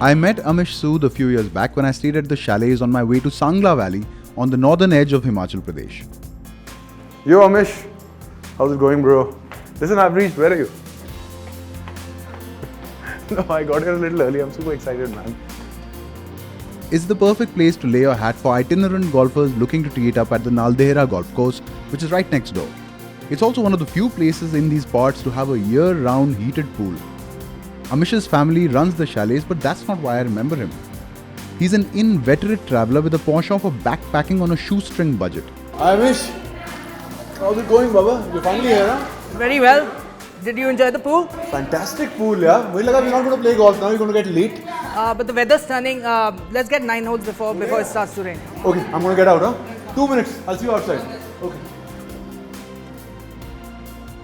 I met Amish Sood a few years back when I stayed at the chalets on my way to Sangla Valley on the northern edge of Himachal Pradesh. Yo Amish, how's it going bro? Listen, I've reached, where are you? No, I got here a little early, I'm super excited man. It's the perfect place to lay your hat for itinerant golfers looking to tee it up at the Naldehra Golf Couse, which is right next door. It's also one of the few places in these parts to have a year-round heated pool. Amish's family runs the chalets, but that's not why I remember him. He's an inveterate traveller with a penchant for backpacking on a shoestring budget. Hi Amish, how's it going Baba? You're finally here, huh? Very well. Did you enjoy the pool? Fantastic pool, yeah. We're not going to play golf now, you're going to get late. But the weather's turning. Let's get 9 holes before it starts to rain. Okay, I'm going to get out, huh? 2 minutes, I'll see you outside. Okay.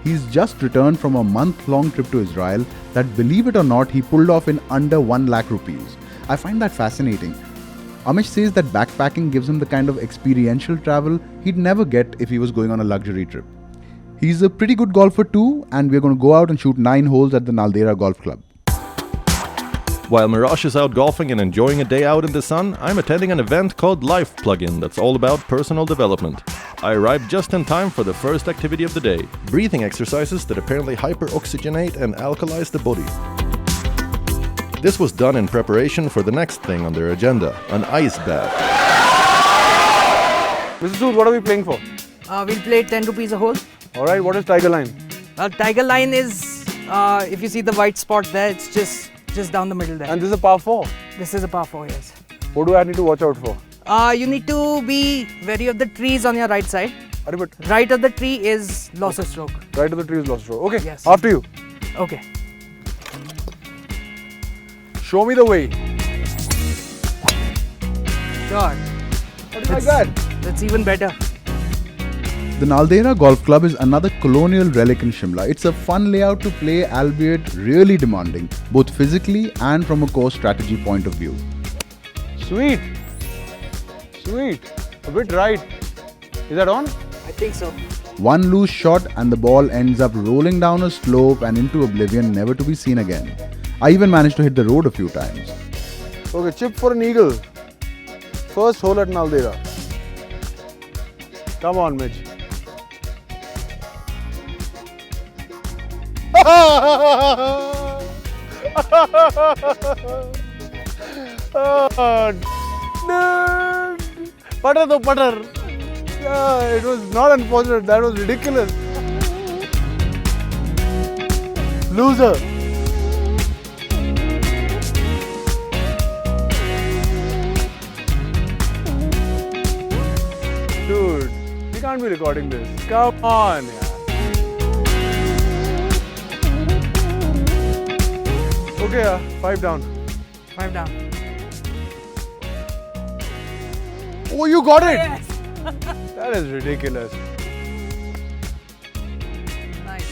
He's just returned from a month-long trip to Israel that, believe it or not, he pulled off in under 1 lakh rupees. I find that fascinating. Amish says that backpacking gives him the kind of experiential travel he'd never get if he was going on a luxury trip. He's a pretty good golfer too, and we're going to go out and shoot 9 holes at the Naldehra Golf Club. While Meraj is out golfing and enjoying a day out in the sun, I'm attending an event called Life Plugin that's all about personal development. I arrived just in time for the first activity of the day, breathing exercises that apparently hyper-oxygenate and alkalize the body. This was done in preparation for the next thing on their agenda, an ice bath. Mr. Sood, what are we playing for? We'll play 10 rupees a hole. Alright, what is Tiger Line? Tiger line is, if you see the white spot there, it's just down the middle there. And this is a par 4. This is a par 4, yes. What do I need to watch out for? You need to be wary of the trees on your right side. But Right of the tree is loss of stroke. right of the tree is lost stroke. Okay, Yes. after you. Okay. Show me the way. Sure. What do you like that? That's even better. The Naldehra Golf Club is another colonial relic in Shimla. It's a fun layout to play, albeit really demanding, both physically and from a course strategy point of view. Sweet. Sweet. A bit right. Is that on? I think so. One loose shot and the ball ends up rolling down a slope and into oblivion, never to be seen again. I even managed to hit the road a few times. Okay, chip for an eagle. First hole at Naldehra. Come on, Mitch. Oh, dude. Putter the putter. Yeah, it was not unfortunate. That was ridiculous. Loser. Dude, we can't be recording this. Come on, yeah. Okay, 5 down. 5 down. Oh, you got it! Yes. That is ridiculous. Nice.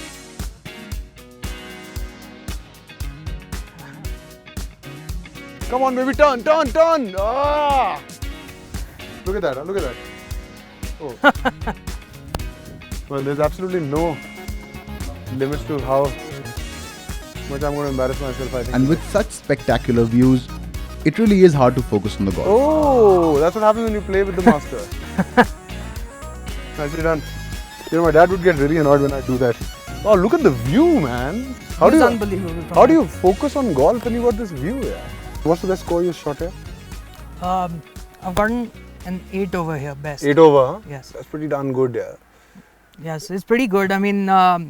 Come on, baby, turn. Ah! Look at that, look at that. Oh. Well, there's absolutely no limits to how much I'm going to embarrass myself, I think. And with such spectacular views, it really is hard to focus on the golf. Oh, that's what happens when you play with the master. Nicely done. You know, my dad would get really annoyed when I do that. Oh, look at the view, man. It's unbelievable. How do you focus on golf when you got this view? Yeah. What's the best score you shot here? I've gotten an 8 over here, best. 8 over, huh? Yes. That's pretty darn good, yeah. Yes, it's pretty good. I mean,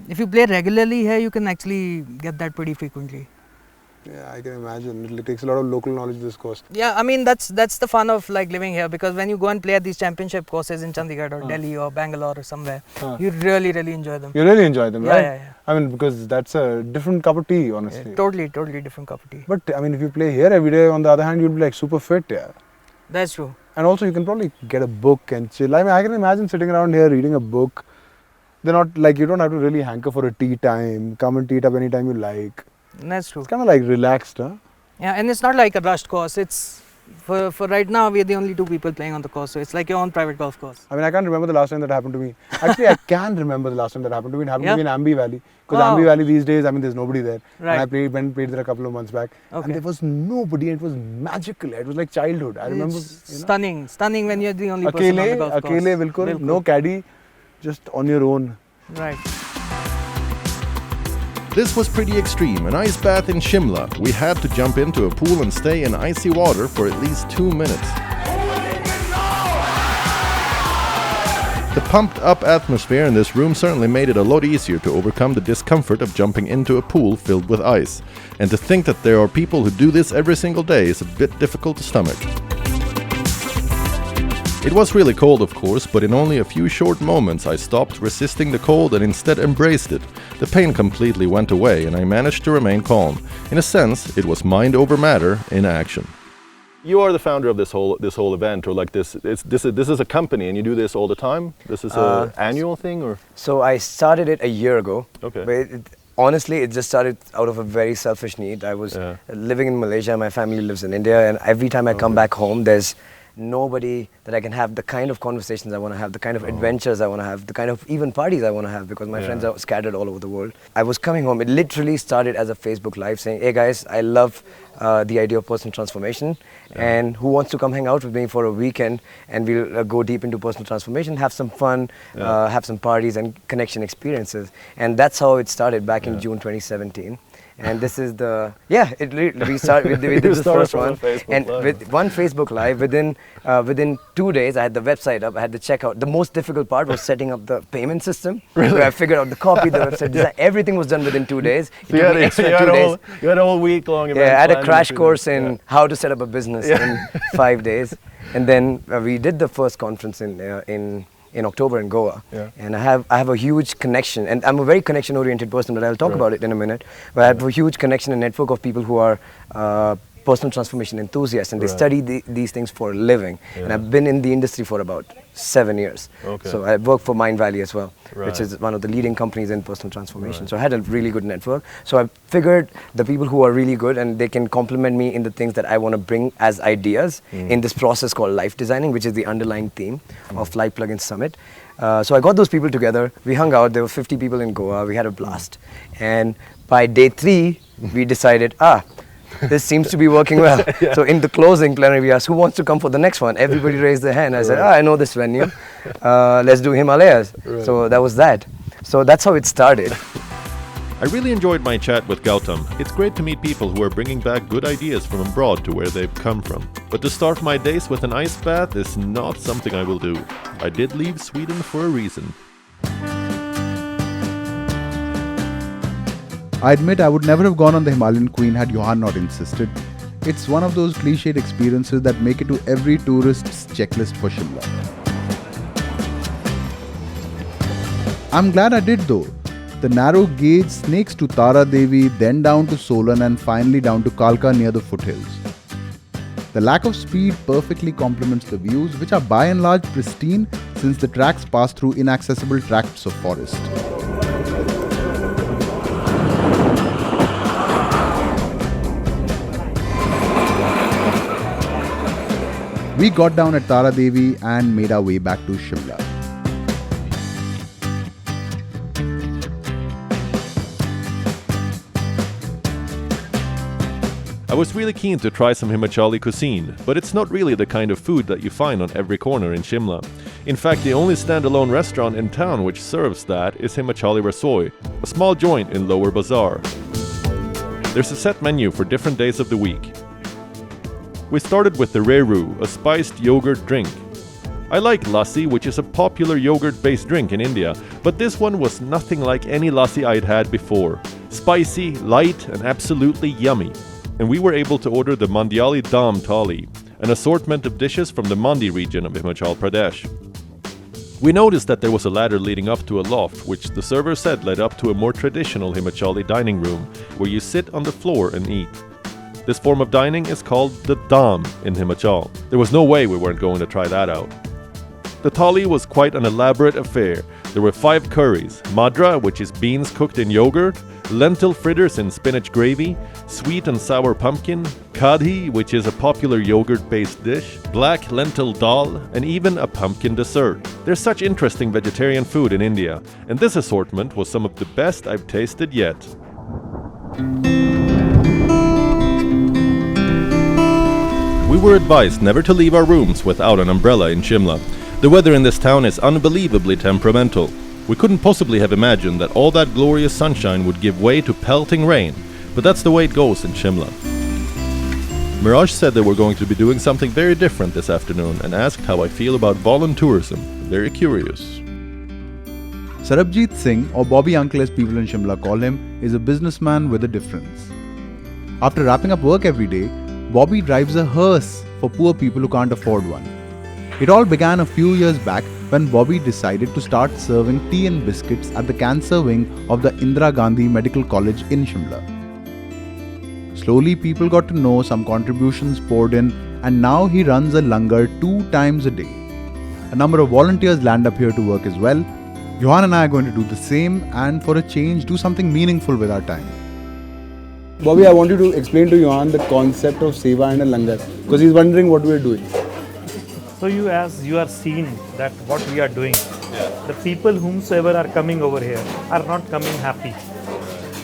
if you play regularly here, you can actually get that pretty frequently. Yeah, I can imagine. It takes a lot of local knowledge, this course. Yeah, I mean, that's the fun of like living here, because when you go and play at these championship courses in Chandigarh or Delhi or Bangalore or somewhere, you really enjoy them. You really enjoy them, right? Yeah. I mean, because that's a different cup of tea, honestly. Totally different cup of tea. But, I mean, if you play here every day, on the other hand, you'll be like super fit, yeah. That's true. And also, you can probably get a book and chill. I mean, I can imagine sitting around here reading a book. They're not like, you don't have to really hanker for a tea time. Come and tee it up anytime you like. That's true. It's kind of like relaxed, huh? Yeah, and it's not like a rushed course. It's For right now, we're the only 2 people playing on the course, so it's like your own private golf course. I mean, I can't remember the last time that happened to me. Actually, I can remember the last time that happened to me. It happened to me in Ambi Valley. Because Wow. Ambi Vallly these days, I mean, there's nobody there. Right. And I went and played there a couple of months back. Okay. And there was nobody. And it was magical. It was like childhood. I remember. It's stunning when you're the only person on the golf course. Akele, bilkul, no caddy, just on your own. Right. This was pretty extreme, an ice bath in Shimla. We had to jump into a pool and stay in icy water for at least 2 minutes. The pumped up atmosphere in this room certainly made it a lot easier to overcome the discomfort of jumping into a pool filled with ice. And to think that there are people who do this every single day is a bit difficult to stomach. It was really cold, of course, but in only a few short moments I stopped resisting the cold and instead embraced it. The pain completely went away and I managed to remain calm. In a sense, it was mind over matter in action. You are the founder of this whole event, or like this is a company and you do this all the time? This is an annual thing, or? So I started it a year ago. Okay. But honestly, it just started out of a very selfish need. I was living in Malaysia, my family lives in India, and every time I come back home, there's nobody that I can have the kind of conversations I want to have, the kind of adventures I want to have, the kind of even parties I want to have, because my friends are scattered all over the world. I was coming home, it literally started as a Facebook Live saying, hey guys, I love the idea of personal transformation, and who wants to come hang out with me for a weekend, and we'll go deep into personal transformation, have some fun, have some parties and connection experiences. And that's how it started back in June 2017. And this is the, we did this first one, and with one Facebook Live, within 2 days I had the website up, I had the checkout. The most difficult part was setting up the payment system, where I figured out the copy, the website design, everything was done within 2 days. It took me extra 2 days. You had a whole week long event. Yeah, I had a crash course in how to set up a business in 5 days. And then we did the first conference in October in Goa, and I have a huge connection, and I'm a very connection-oriented person, but I'll talk about it in a minute. But I have a huge connection and network of people who are personal transformation enthusiasts, and they study these things for a living. And I've been in the industry for about 7 years. So I work for Mind Valley as well, which is one of the leading companies in personal transformation. So I had a really good network. So I figured the people who are really good and they can complement me in the things that I want to bring as ideas in this process called life designing, which is the underlying theme of Life Plugin Summit. So I got those people together. We hung out. There were 50 people in Goa. We had a blast. And by day 3, we decided, this seems to be working well. So in the closing plenary, we asked, who wants to come for the next one? Everybody raised their hand. I said, I know this venue. Let's do Himalayas. So that was that. So that's how it started. I really enjoyed my chat with Gautam. It's great to meet people who are bringing back good ideas from abroad to where they've come from. But to start my days with an ice bath is not something I will do. I did leave Sweden for a reason. I admit I would never have gone on the Himalayan Queen had Johan not insisted. It's one of those cliched experiences that make it to every tourist's checklist for Shimla. I'm glad I did though. The narrow gauge snakes to Tara Devi, then down to Solan and finally down to Kalka near the foothills. The lack of speed perfectly complements the views, which are by and large pristine since the tracks pass through inaccessible tracts of forest. We got down at Tara Devi and made our way back to Shimla. I was really keen to try some Himachali cuisine, but it's not really the kind of food that you find on every corner in Shimla. In fact, the only standalone restaurant in town which serves that is Himachali Rasoi, a small joint in Lower Bazaar. There's a set menu for different days of the week. We started with the Reru, a spiced yogurt drink. I like lassi, which is a popular yogurt-based drink in India, but this one was nothing like any lassi I'd had before. Spicy, light, and absolutely yummy. And we were able to order the Mandyali Dam Thali, an assortment of dishes from the Mandi region of Himachal Pradesh. We noticed that there was a ladder leading up to a loft, which the server said led up to a more traditional Himachali dining room, where you sit on the floor and eat. This form of dining is called the Dam in Himachal. There was no way we weren't going to try that out. The thali was quite an elaborate affair. There were 5 curries: madra, which is beans cooked in yogurt, lentil fritters in spinach gravy, sweet and sour pumpkin, kadhi, which is a popular yogurt-based dish, black lentil dal, and even a pumpkin dessert. There's such interesting vegetarian food in India, and this assortment was some of the best I've tasted yet. We were advised never to leave our rooms without an umbrella in Shimla. The weather in this town is unbelievably temperamental. We couldn't possibly have imagined that all that glorious sunshine would give way to pelting rain, but that's the way it goes in Shimla. Meraj said they were going to be doing something very different this afternoon and asked how I feel about voluntourism. Very curious. Sarabjit Singh, or Bobby Uncle as people in Shimla call him, is a businessman with a difference. After wrapping up work every day, Bobby drives a hearse for poor people who can't afford one. It all began a few years back when Bobby decided to start serving tea and biscuits at the cancer wing of the Indira Gandhi Medical College in Shimla. Slowly people got to know, some contributions poured in, and now he runs a langar 2 times a day. A number of volunteers land up here to work as well. Johan and I are going to do the same and for a change do something meaningful with our time. Bobby, I want you to explain to Johan the concept of seva and a langar because he's wondering what we're doing. So as you are seeing that what we are doing, the people whomsoever are coming over here are not coming happy.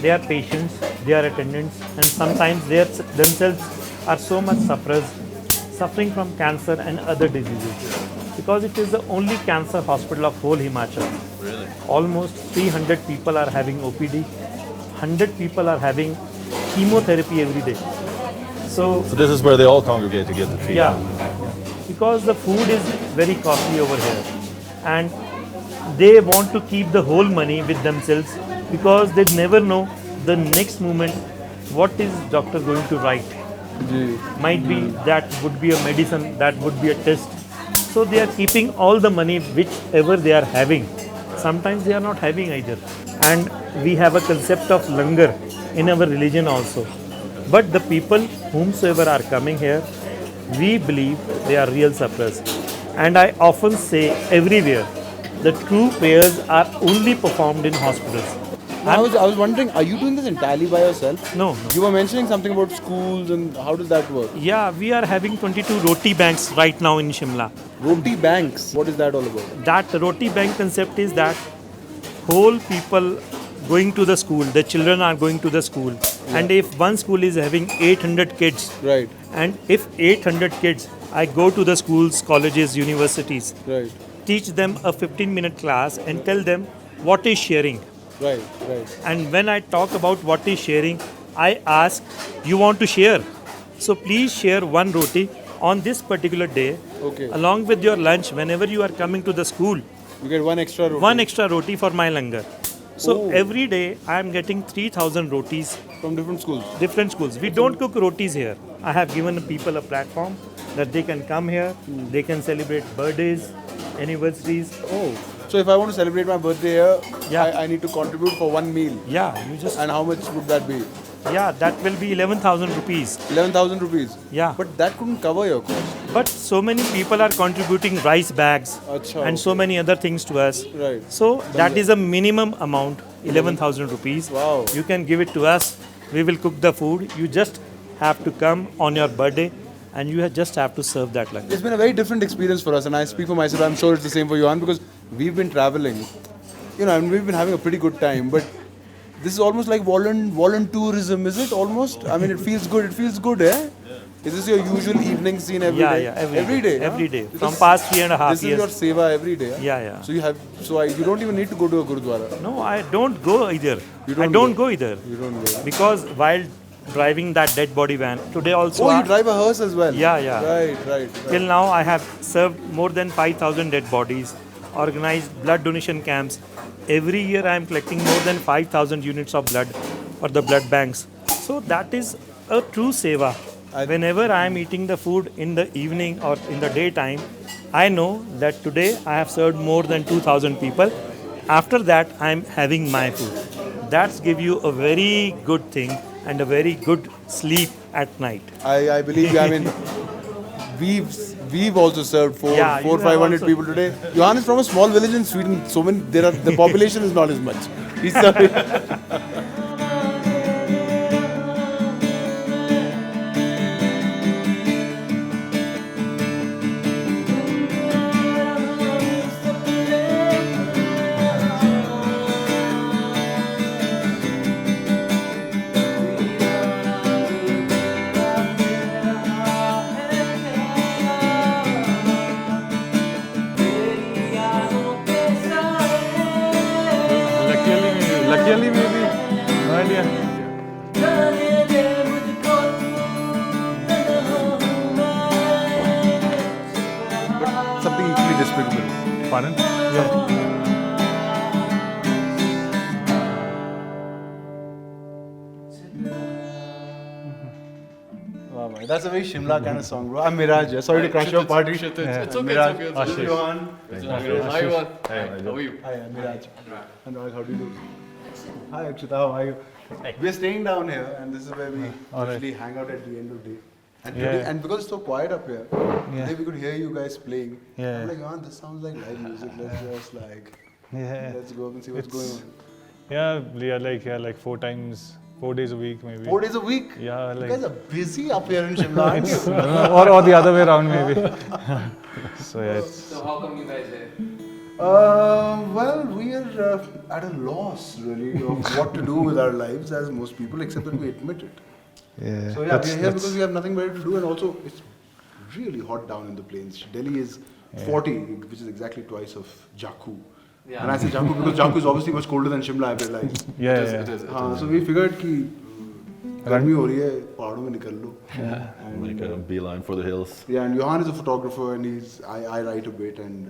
They are patients, they are attendants, and sometimes they themselves are so much suffering from cancer and other diseases. Because it is the only cancer hospital of whole Himachal. Really? Almost 300 people are having OPD, 100 people are having chemotherapy every day. So this is where they all congregate to get the treatment. yeah. Because the food is very costly over here and they want to keep the whole money with themselves because they never know the next moment what is doctor going to write. Might be that would be a medicine, that would be a test. So they are keeping all the money whichever they are having. Sometimes they are not having either. And we have a concept of langar in our religion also. But the people whomsoever are coming here, we believe they are real sufferers. And I often say everywhere, the true prayers are only performed in hospitals. I was wondering, are you doing this entirely by yourself? No. You were mentioning something about schools and how does that work? Yeah, we are having 22 roti banks right now in Shimla. Roti banks, what is that all about? That roti bank concept is that whole people going to the school, the children are going to the school. And if one school is having 800 kids, Right, and if 800 kids, I go to the schools, colleges, universities, right, teach them a 15-minute class and tell them what is sharing. right. And when I talk about what is sharing, I ask, you want to share? So please share one roti on this particular day, Okay. along with your lunch. Whenever you are coming to the school, You get one extra roti. one extra roti for my langar. So Oh. every day I am getting 3,000 rotis, From different schools. different schools. We don't cook rotis here. I have given people a platform that they can come here, they can celebrate birthdays, anniversaries. Oh. So if I want to celebrate my birthday here, Yeah. I need to contribute for one meal. Yeah, you just, And how much would that be? yeah, that will be 11,000 rupees. 11,000 rupees. Yeah. But that couldn't cover your cost. But so many people are contributing rice bags Acha, and so many other things to us. Right. So that is a minimum amount, 11,000 rupees. Wow. You can give it to us. We will cook the food. You just have to come on your birthday and you just have to serve that like It's been a very different experience for us, and I speak for myself. I'm sure it's the same for Johan because we've been traveling, and we've been having a pretty good time. But this is almost like voluntourism, is it? Almost. I mean, it feels good. It feels good, eh? Is this your usual evening scene every day? Yeah, every day. Every day. Because From past 3.5 this years. is your seva every day. Huh? Yeah. So you don't even need to go to a gurudwara. No, I don't go either. You I don't don't go. go either. You don't go. Because while driving that dead body van, today also. Oh, you drive a hearse as well. Yeah. Right. Till now, I have served more than 5,000 dead bodies, organized blood donation camps. Every year, I am collecting more than 5,000 units of blood for the blood banks. So that is a true seva. Whenever I am eating the food in the evening or in the daytime, I know that today I have served more than 2,000 people. After that, I am having my food. That's give you a very good thing and a very good sleep at night. I believe you. I mean, we've also served you have 500 also- people today. Johan is from a small village in Sweden. So many, the population is not as much. He's serving. Luckily maybe. No idea. Something equally despicable. Pardon? Yeah. Wow, man. That's a very Shimla kind of song, bro. I'm Meraj. Sorry to crash your party. It's okay. Miraj. It's okay. Ashish. Johan. Hi, Johan. How are you? Hi, I'm Miraj. Anurag, how do you do? Hi, Akshita, how are you? We're staying down here, and this is where we usually hang out at the end of the day. And, today, and because it's so quiet up here, today we could hear you guys playing. Yeah. I'm like, Johan, this sounds like live music. Let's just let's go up and see what's going on. Yeah, we are like 4 days a week maybe. 4 days a week? Yeah, You like guys are busy up here in Shimla, aren't you? or the other way around maybe. So yeah, it's So how come you guys here? Well, we are at a loss really of what to do with our lives as most people, except that we admit it. yeah. So yeah, we're here because we have nothing better to do, and also it's really hot down in the plains. Delhi is 40, which is exactly twice of Jakku. Yeah. And I say Jakku because Jakku is obviously much colder than Shimla, I realize. Yeah, It is. So we figured कि गर्मी हो रही है, पहाड़ों में निकल लो. Make a beeline for the hills. Yeah, and Johan is a photographer, and I write a bit, and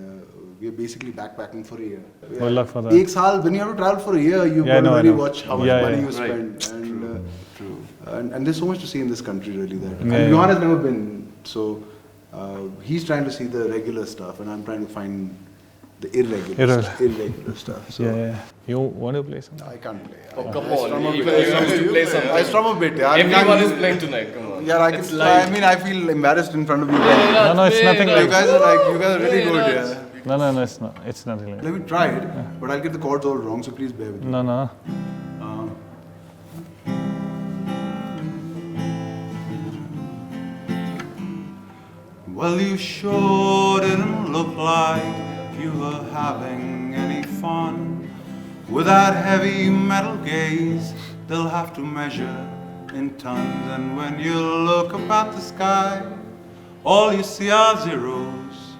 we're basically backpacking for a year. Good luck for that. एक साल, when you have to travel for a year, you've Yeah, got to I really know. watch how much Yeah, money yeah. you spend. And there's so much to see in this country, really. That Yeah, and Johan has never been, so he's trying to see the regular stuff, and I'm trying to find the irregular stuff. So yeah. You want to play something? I can't play. Oh, come I strum a on. bit. Even you used to play something. I strum a bit. Yeah. Everyone is playing tonight. Come on. Yeah, I can It's try. live. I mean, I feel embarrassed in front of you guys. No, it's nothing You like. guys are really good. Yeah. No, it's not. It's nothing like. Let me try it, but I'll get the chords all wrong, so please bear with me. No. Well, you sure didn't look like you were having any fun. With that heavy metal gaze, they'll have to measure in tons. And when you look up at the sky, all you see are zeros.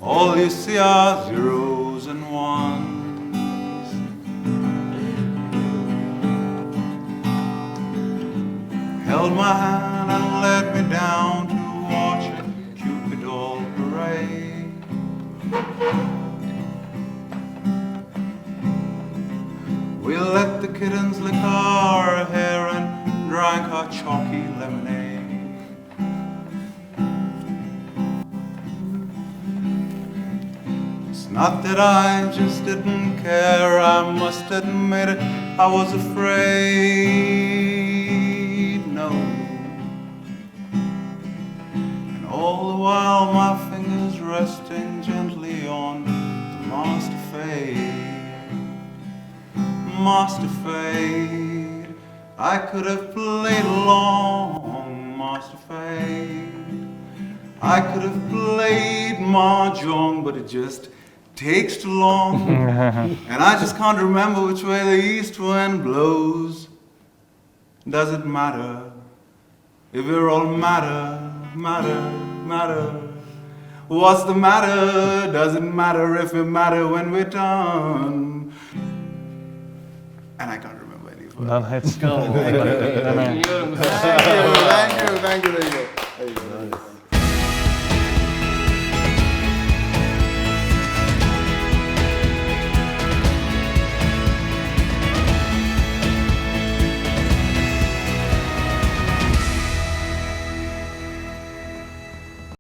All you see are zeros and ones. Held my hand and led me down to watch a Cupid all parade. We let the kittens lick our hair and drank our chalky lemonade. It's not that I just didn't care, I must admit it, I was afraid, no. And all the while my fingers resting gently on the master fade. I could have played along, master fade. I could have played mahjong, but it just takes too long. And I just can't remember which way the east wind blows. Does it matter if we're all matter? What's the matter? Does it matter if we matter when we're done? And I can't remember any further. No, it's. Come on. Thank you very much.